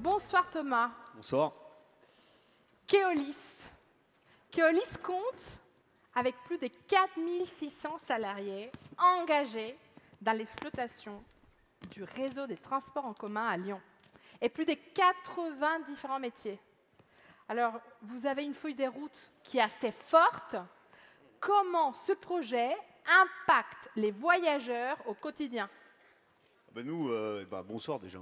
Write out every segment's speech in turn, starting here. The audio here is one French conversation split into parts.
Bonsoir Thomas. Bonsoir. Keolis. Keolis compte avec plus de 4600 salariés engagés dans l'exploitation du réseau des transports en commun à Lyon et plus de 80 différents métiers. Alors, vous avez une feuille de route qui est assez forte. Comment ce projet impacte les voyageurs au quotidien? Nous, bonsoir déjà.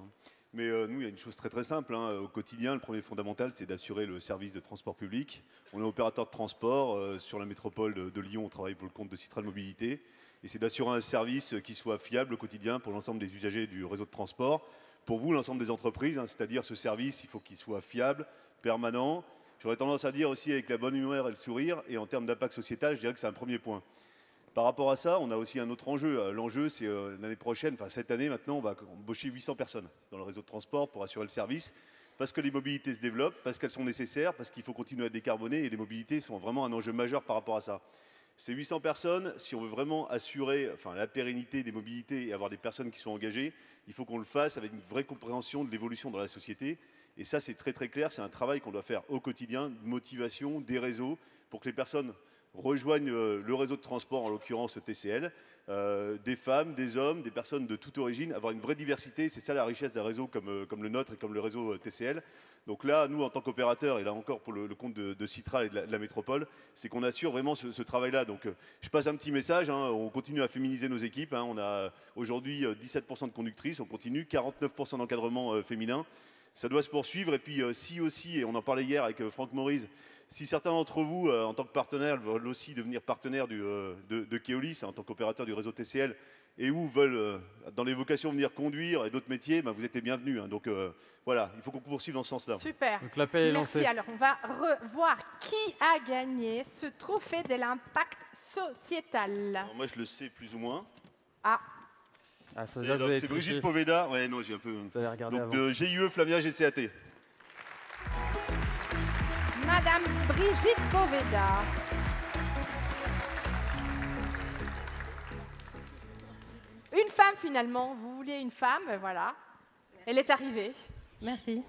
Mais nous, il y a une chose très simple. Au quotidien, le premier fondamental, c'est d'assurer le service de transport public. On est opérateur de transport. Sur la métropole de Lyon, on travaille pour le compte de Citral Mobilité. Et c'est d'assurer un service qui soit fiable au quotidien pour l'ensemble des usagers du réseau de transport. Pour vous, l'ensemble des entreprises, c'est-à-dire ce service, il faut qu'il soit fiable, permanent. J'aurais tendance à dire aussi avec la bonne humeur et le sourire. Et en termes d'impact sociétal, je dirais que c'est un premier point. Par rapport à ça, on a aussi un autre enjeu. L'enjeu, c'est l'année prochaine, enfin cette année maintenant, on va embaucher 800 personnes dans le réseau de transport pour assurer le service, parce que les mobilités se développent, parce qu'elles sont nécessaires, parce qu'il faut continuer à décarboner, et les mobilités sont vraiment un enjeu majeur par rapport à ça. Ces 800 personnes, si on veut vraiment assurer la pérennité des mobilités et avoir des personnes qui sont engagées, il faut qu'on le fasse avec une vraie compréhension de l'évolution dans la société. Et ça, c'est très clair, c'est un travail qu'on doit faire au quotidien, de motivation, des réseaux, pour que les personnes rejoignent le réseau de transport, en l'occurrence TCL, des femmes, des hommes, des personnes de toute origine, avoir une vraie diversité. C'est ça la richesse d'un réseau comme le nôtre et comme le réseau TCL. Donc là, nous, en tant qu'opérateurs, et là encore pour le compte de Citral et de la métropole, c'est qu'on assure vraiment ce travail-là. Donc je passe un petit message, on continue à féminiser nos équipes. On a aujourd'hui 17% de conductrices, on continue, 49% d'encadrement féminin. Ça doit se poursuivre. Et puis si aussi, et on en parlait hier avec Franck Maurice, si certains d'entre vous, en tant que partenaires, veulent aussi devenir partenaires de Keolis, en tant qu'opérateur du réseau TCL, et ou veulent, dans les vocations, venir conduire et d'autres métiers, vous êtes les bienvenus. Donc voilà, il faut qu'on poursuive dans ce sens-là. Super. Donc l'appel est lancé. Merci. Alors, on va revoir qui a gagné ce trophée de l'impact sociétal. Alors, moi, je le sais plus ou moins. Ah. C'est Brigitte Poveda. Ouais, non, j'ai un peu. Donc de GIE Flavia GCAT. Madame Brigitte Poveda. Une femme finalement, vous vouliez une femme, voilà. Elle est arrivée. Merci.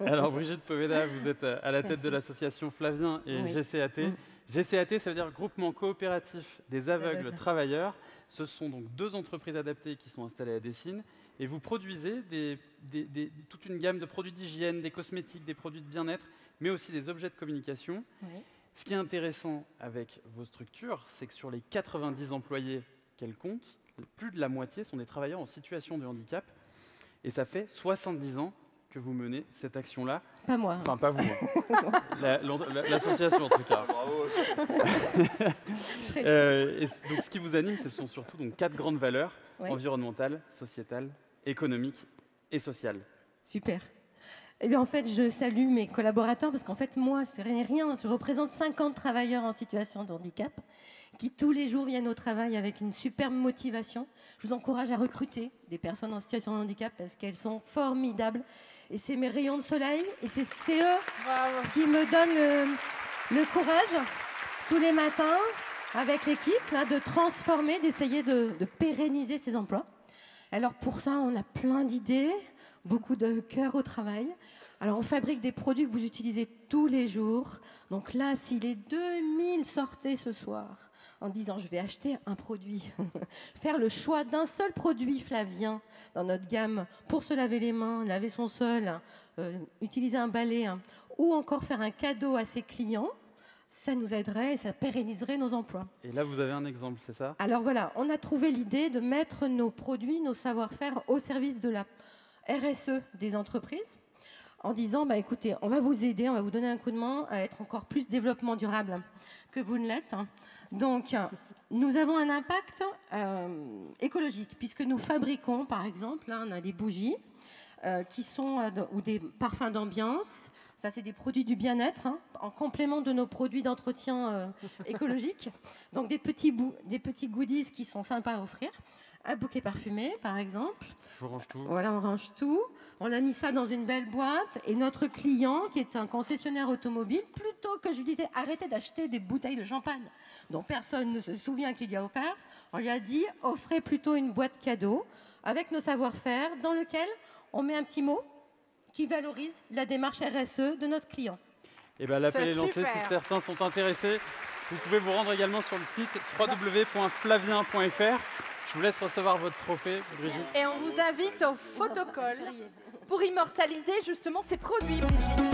Alors Brigitte Poveda, vous êtes à la tête de l'association Flavien et GCAT. GCAT, ça veut dire Groupement Coopératif des Aveugles Travailleurs. Ce sont donc 2 entreprises adaptées qui sont installées à Dessines. Et vous produisez toute une gamme de produits d'hygiène, des cosmétiques, des produits de bien-être, mais aussi des objets de communication. Oui. Ce qui est intéressant avec vos structures, c'est que sur les 90 employés qu'elles comptent, plus de la moitié sont des travailleurs en situation de handicap. Et ça fait 70 ans que vous menez cette action-là. Pas moi. Enfin, pas vous. L'association, en tout cas. Bravo. Et donc, ce qui vous anime, ce sont surtout 4 grandes valeurs, environnementales, sociétales, économiques et sociales. Super. Eh bien, en fait, je salue mes collaborateurs parce qu'en fait, moi, ce n'est rien. Je représente 50 travailleurs en situation de handicap qui, tous les jours, viennent au travail avec une superbe motivation. Je vous encourage à recruter des personnes en situation de handicap parce qu'elles sont formidables. Et c'est mes rayons de soleil. Et c'est eux qui me donnent le courage, tous les matins, avec l'équipe, de transformer, d'essayer de pérenniser ces emplois. Alors, pour ça, on a plein d'idées. Beaucoup de cœur au travail. Alors, on fabrique des produits que vous utilisez tous les jours. Donc là, si les 2000 sortaient ce soir en disant « je vais acheter un produit », faire le choix d'un seul produit Flavien dans notre gamme pour se laver les mains, laver son sol, utiliser un balai, ou encore faire un cadeau à ses clients, ça nous aiderait et ça pérenniserait nos emplois. Et là, vous avez un exemple, c'est ça? Alors voilà, on a trouvé l'idée de mettre nos produits, nos savoir-faire au service de la RSE des entreprises en disant écoutez, on va vous aider, on va vous donner un coup de main à être encore plus développement durable que vous ne l'êtes. Donc, nous avons un impact écologique puisque nous fabriquons, par exemple, on a des bougies qui sont, ou des parfums d'ambiance. Ça, c'est des produits du bien-être, en complément de nos produits d'entretien écologique. Donc, des petits goodies qui sont sympas à offrir. Un bouquet parfumé, par exemple. Je vous range tout. Voilà, on range tout. On a mis ça dans une belle boîte. Et notre client, qui est un concessionnaire automobile, plutôt que je lui disais arrêtez d'acheter des bouteilles de champagne dont personne ne se souvient qu'il lui a offert, on lui a dit offrez plutôt une boîte cadeau avec nos savoir-faire dans lequel on met un petit mot qui valorise la démarche RSE de notre client. Et ben, l'appel C'est est lancé. super. Si certains sont intéressés, vous pouvez vous rendre également sur le site www.flavien.fr. Je vous laisse recevoir votre trophée, Brigitte. Et on vous invite au photocoll pour immortaliser justement ces produits, Brigitte.